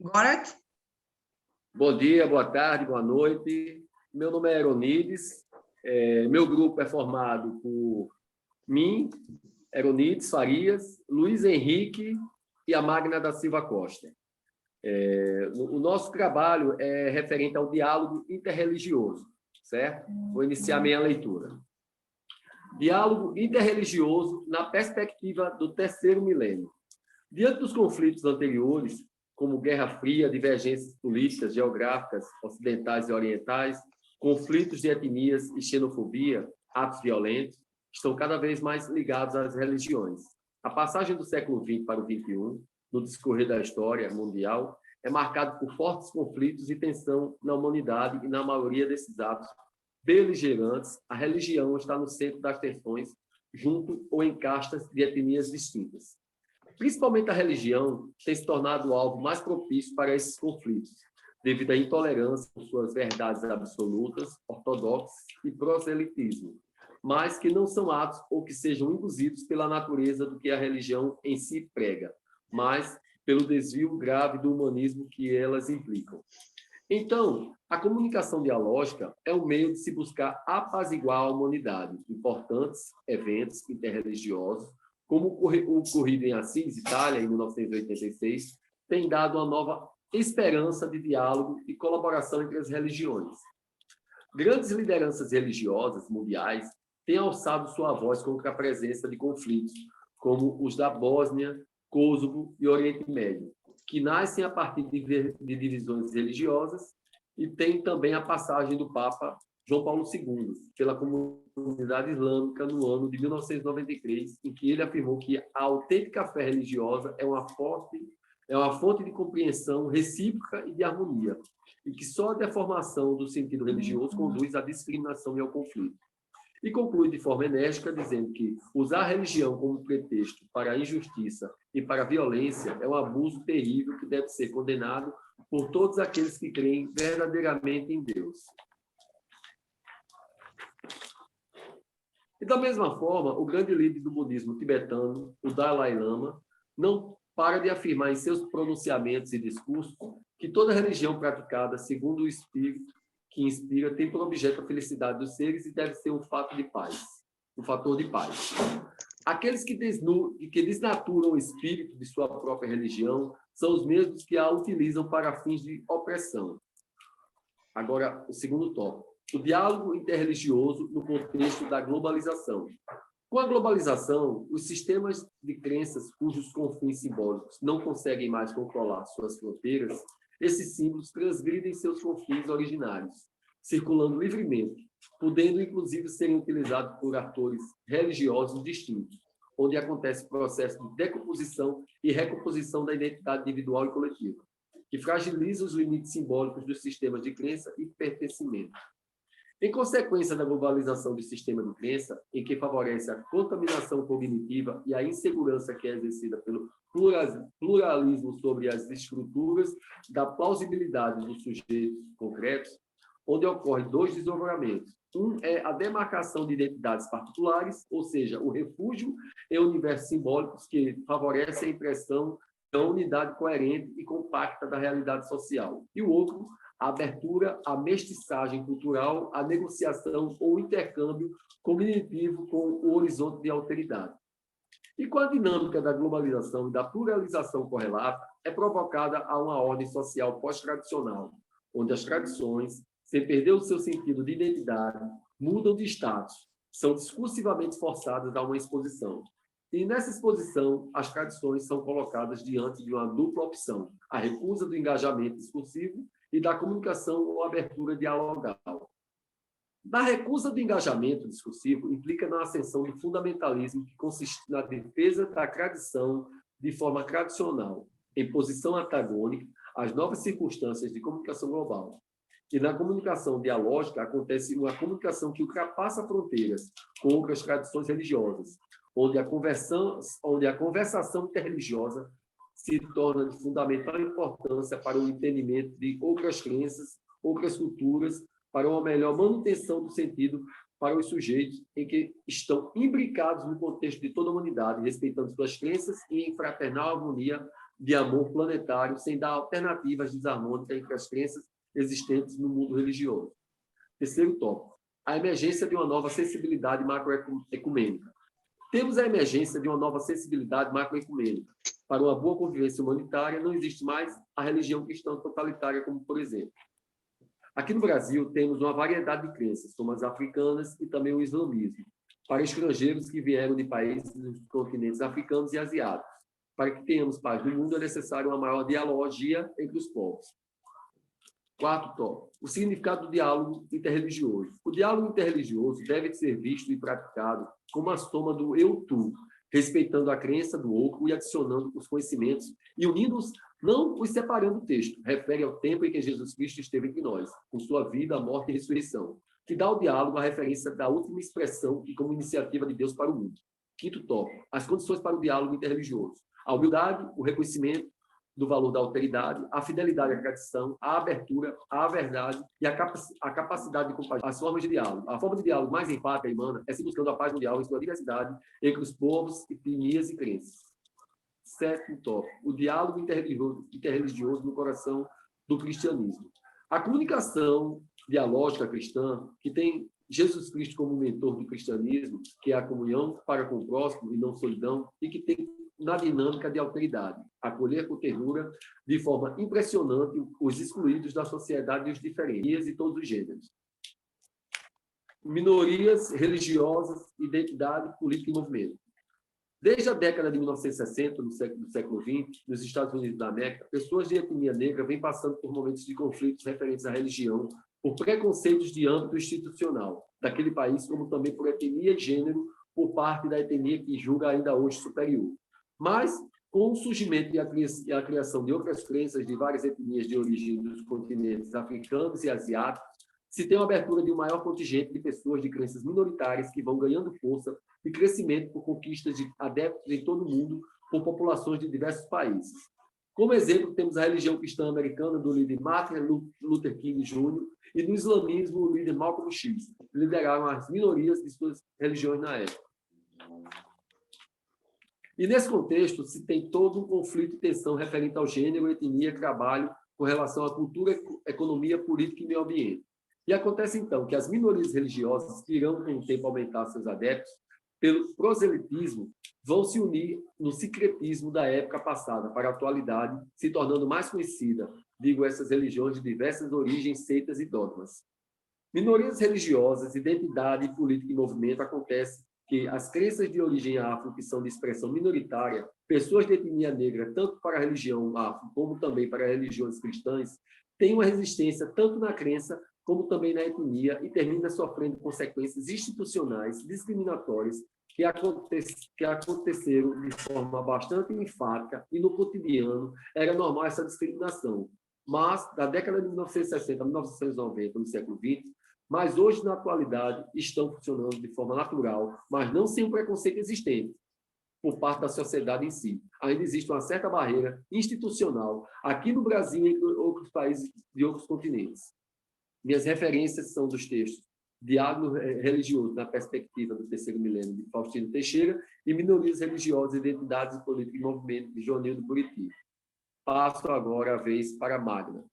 Gorat? Bom dia, boa tarde, boa noite. Meu nome é Eronides. Meu grupo é formado por mim, Eronides Farias, Luiz Henrique e a Magna da Silva Costa. O nosso trabalho é referente ao diálogo interreligioso, certo? Vou iniciar minha leitura. Diálogo interreligioso na perspectiva do terceiro milênio. Diante dos conflitos anteriores, como Guerra Fria, divergências políticas, geográficas, ocidentais e orientais, conflitos de etnias e xenofobia, atos violentos, estão cada vez mais ligados às religiões. A passagem do século XX para o XXI, no discorrer da história mundial, é marcado por fortes conflitos e tensão na humanidade e na maioria desses atos beligerantes, a religião está no centro das tensões, junto ou em castas de etnias distintas. Principalmente a religião tem se tornado o alvo mais propício para esses conflitos, devido à intolerância por suas verdades absolutas, ortodoxas e proselitismo, mas que não são atos ou que sejam induzidos pela natureza do que a religião em si prega, mas pelo desvio grave do humanismo que elas implicam. Então, a comunicação dialógica é um meio de se buscar apaziguar a humanidade. Importantes eventos interreligiosos, como o ocorrido em Assis, Itália, em 1986, tem dado uma nova esperança de diálogo e colaboração entre as religiões. Grandes lideranças religiosas mundiais têm alçado sua voz contra a presença de conflitos, como os da Bósnia, Kosovo e Oriente Médio, que nascem a partir de divisões religiosas, e tem também a passagem do Papa João Paulo II pela comunidade islâmica no ano de 1993, em que ele afirmou que a autêntica fé religiosa é uma fonte de compreensão recíproca e de harmonia, e que só a deformação do sentido religioso conduz à discriminação e ao conflito. E conclui de forma enérgica, dizendo que usar a religião como pretexto para a injustiça e para a violência é um abuso terrível que deve ser condenado por todos aqueles que creem verdadeiramente em Deus. E da mesma forma, o grande líder do budismo tibetano, o Dalai Lama, não para de afirmar em seus pronunciamentos e discursos que toda religião praticada segundo o espírito que inspira tem por objeto a felicidade dos seres e deve ser um fator de paz. Aqueles que desnaturam o espírito de sua própria religião são os mesmos que a utilizam para fins de opressão. Agora, o segundo tópico. O diálogo interreligioso no contexto da globalização. Com a globalização, os sistemas de crenças cujos confins simbólicos não conseguem mais controlar suas fronteiras, esses símbolos transgridem seus confins originários, circulando livremente, podendo inclusive serem utilizados por atores religiosos distintos, onde acontece o processo de decomposição e recomposição da identidade individual e coletiva, que fragiliza os limites simbólicos dos sistemas de crença e pertencimento. Em consequência da globalização do sistema de crença, em que favorece a contaminação cognitiva e a insegurança que é exercida pelo pluralismo sobre as estruturas da plausibilidade dos sujeitos concretos, onde ocorrem dois desdobramentos. Um é a demarcação de identidades particulares, ou seja, o refúgio em universos simbólicos que favorece a impressão da unidade coerente e compacta da realidade social. E o outro, a abertura à mestiçagem cultural, à negociação ou intercâmbio cognitivo com o horizonte de alteridade. E com a dinâmica da globalização e da pluralização correlata, é provocada a uma ordem social pós-tradicional, onde as tradições, sem perder o seu sentido de identidade, mudam de status, são discursivamente forçadas a uma exposição. E nessa exposição, as tradições são colocadas diante de uma dupla opção, a recusa do engajamento discursivo e da comunicação ou abertura dialogal. Na recusa do engajamento discursivo implica na ascensão do fundamentalismo, que consiste na defesa da tradição de forma tradicional, em posição antagônica às novas circunstâncias de comunicação global. E na comunicação dialógica acontece uma comunicação que ultrapassa fronteiras com outras tradições religiosas, onde a conversação interreligiosa se torna de fundamental importância para o entendimento de outras crenças, outras culturas, para uma melhor manutenção do sentido para os sujeitos em que estão imbricados no contexto de toda a humanidade, respeitando suas crenças e em fraternal harmonia de amor planetário, sem dar alternativas desarmônicas entre as crenças existentes no mundo religioso. Terceiro tópico, a emergência de uma nova sensibilidade macroecumênica. Temos a emergência de uma nova sensibilidade macroecumênica. Para uma boa convivência humanitária, não existe mais a religião cristã totalitária, como por exemplo. Aqui no Brasil, temos uma variedade de crenças, como as africanas e também o islamismo, para estrangeiros que vieram de países dos continentes africanos e asiáticos. Para que tenhamos paz no mundo, é necessário uma maior dialogia entre os povos. Quarto tópico, o significado do diálogo interreligioso. O diálogo interreligioso deve ser visto e praticado como a soma do eu-tu, respeitando a crença do outro e adicionando os conhecimentos e unindo-os, não os separando do texto. Refere ao tempo em que Jesus Cristo esteve entre nós, com sua vida, morte e ressurreição, que dá ao diálogo a referência da última expressão e como iniciativa de Deus para o mundo. Quinto tópico, as condições para o diálogo interreligioso. A humildade, o reconhecimento do valor da alteridade, a fidelidade à tradição, a abertura, à verdade e a capacidade de compaixão. As formas de diálogo. A forma de diálogo mais empática e humana é se buscando a paz mundial em sua diversidade entre os povos, etnias e crenças. Sétimo tópico, o diálogo interreligioso no coração do cristianismo. A comunicação dialógica cristã, que tem Jesus Cristo como mentor do cristianismo, que é a comunhão para com o próximo e não solidão, e que tem na dinâmica de alteridade, acolher com ternura, de forma impressionante, os excluídos da sociedade e os diferentes, e todos os gêneros. Minorias religiosas, identidade, política e movimento. Desde a década de 1960, do século XX, nos Estados Unidos da América, pessoas de etnia negra vêm passando por momentos de conflitos referentes à religião, por preconceitos de âmbito institucional daquele país, como também por etnia e gênero, por parte da etnia que julga ainda hoje superior. Mas, com o surgimento e a criação de outras crenças de várias etnias de origem dos continentes africanos e asiáticos, se tem uma abertura de um maior contingente de pessoas de crenças minoritárias que vão ganhando força e crescimento por conquistas de adeptos em todo o mundo por populações de diversos países. Como exemplo, temos a religião cristã americana do líder Martin Luther King Jr. e do islamismo o líder Malcolm X, que lideraram as minorias de suas religiões na época. E nesse contexto, se tem todo um conflito e tensão referente ao gênero, etnia, trabalho, com relação à cultura, economia, política e meio ambiente. E acontece, então, que as minorias religiosas, que irão, com o tempo, aumentar seus adeptos, pelo proselitismo, vão se unir no sincretismo da época passada para a atualidade, se tornando mais conhecida, digo, essas religiões de diversas origens, seitas e dogmas. Minorias religiosas, identidade, política e movimento acontece que as crenças de origem afro, que são de expressão minoritária, pessoas de etnia negra, tanto para a religião afro como também para religiões cristãs, têm uma resistência tanto na crença como também na etnia e termina sofrendo consequências institucionais discriminatórias que aconteceram de forma bastante enfática e no cotidiano era normal essa discriminação. Mas, da década de 1960 a 1990, no século XX, mas hoje, na atualidade, estão funcionando de forma natural, mas não sem o preconceito existente por parte da sociedade em si. Ainda existe uma certa barreira institucional aqui no Brasil e em outros países de outros continentes. Minhas referências são dos textos Diálogo Religioso na Perspectiva do Terceiro Milênio, de Faustino Teixeira, e Minorias Religiosas, Identidades, Política e Movimento, de Joanildo Buriti. Passo agora a vez para a Magna.